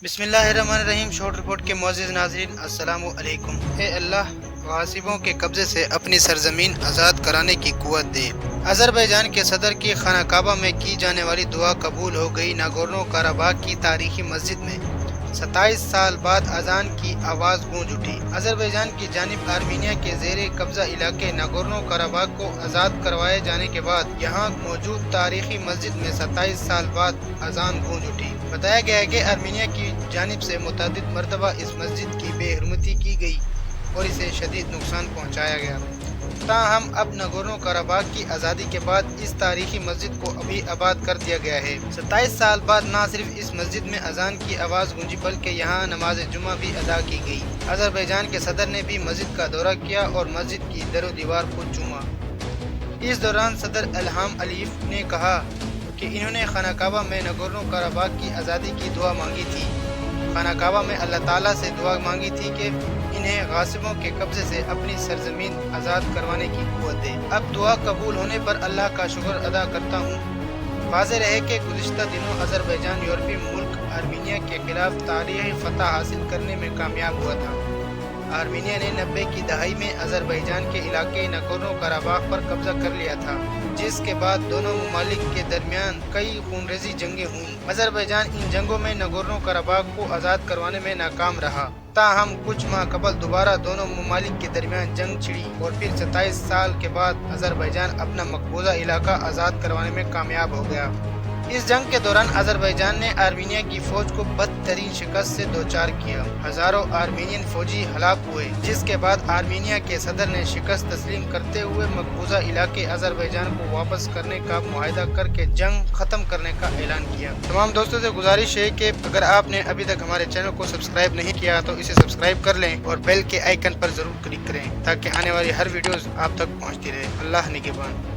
بسم اللہ الرحمن الرحیم۔ شارٹ رپورٹ کے معزز ناظرین، السلام علیکم۔ اے اللہ، غاصبوں کے قبضے سے اپنی سرزمین آزاد کرانے کی قوت دے۔ آذربائیجان کے صدر کی خانہ کعبہ میں کی جانے والی دعا قبول ہو گئی۔ ناگورنو قراباغ کی تاریخی مسجد میں 27 سال بعد اذان کی آواز گونج اٹھی۔ آذربائیجان کی جانب آرمینیا کے زیر قبضہ علاقے ناگورنو قراباغ کو آزاد کروائے جانے کے بعد یہاں موجود تاریخی مسجد میں 27 سال بعد اذان گونج اٹھی۔ بتایا گیا ہے کہ آرمینیا کی جانب سے متعدد مرتبہ اس مسجد کی بے حرمتی کی گئی اور اسے شدید نقصان پہنچایا گیا۔ تاہم اب ناگورنو قراباغ کی آزادی کے بعد اس تاریخی مسجد کو ابھی آباد کر دیا گیا ہے۔ 27 سال بعد نہ صرف اس مسجد میں اذان کی آواز گونجی بلکہ یہاں نماز جمعہ بھی ادا کی گئی۔ آذربائیجان کے صدر نے بھی مسجد کا دورہ کیا اور مسجد کی در و دیوار کو چوما۔ اس دوران صدر الہام علیف نے کہا کہ انہوں نے خانہ کعبہ میں ناگورنو قراباغ کی آزادی کی دعا مانگی تھی۔ خانہ کعبہ میں اللہ تعالیٰ سے دعا مانگی تھی کہ انہیں غاصبوں کے قبضے سے اپنی سرزمین آزاد کروانے کی قوت دے۔ اب دعا قبول ہونے پر اللہ کا شکر ادا کرتا ہوں۔ واضح رہے کہ گزشتہ دنوں آذربائیجان یورپی ملک آرمینیا کے خلاف تاریخی فتح حاصل کرنے میں کامیاب ہوا تھا۔ آرمینیا نے 90 کی دہائی میں آذربائیجان کے علاقے ناگورنو قراباغ پر قبضہ کر لیا تھا، جس کے بعد دونوں ممالک کے درمیان کئی خونریزی جنگیں ہوئیں۔ آذربائیجان ان جنگوں میں ناگورنو قراباغ کو آزاد کروانے میں ناکام رہا۔ تاہم کچھ ماہ قبل دوبارہ دونوں ممالک کے درمیان جنگ چھڑی اور پھر 27 سال کے بعد آذربائیجان اپنا مقبوضہ علاقہ آزاد کروانے میں کامیاب ہو گیا۔ اس جنگ کے دوران آذربائیجان نے آرمینیا کی فوج کو بدترین شکست سے دوچار کیا۔ ہزاروں آرمینین فوجی ہلاک ہوئے، جس کے بعد آرمینیا کے صدر نے شکست تسلیم کرتے ہوئے مقبوضہ علاقے آذربائیجان کو واپس کرنے کا معاہدہ کر کے جنگ ختم کرنے کا اعلان کیا۔ تمام دوستوں سے گزارش ہے کہ اگر آپ نے ابھی تک ہمارے چینل کو سبسکرائب نہیں کیا تو اسے سبسکرائب کر لیں اور بیل کے آئیکن پر ضرور کلک کریں تاکہ آنے والی ہر ویڈیوز آپ تک پہنچتی رہے۔ اللہ نگہبان۔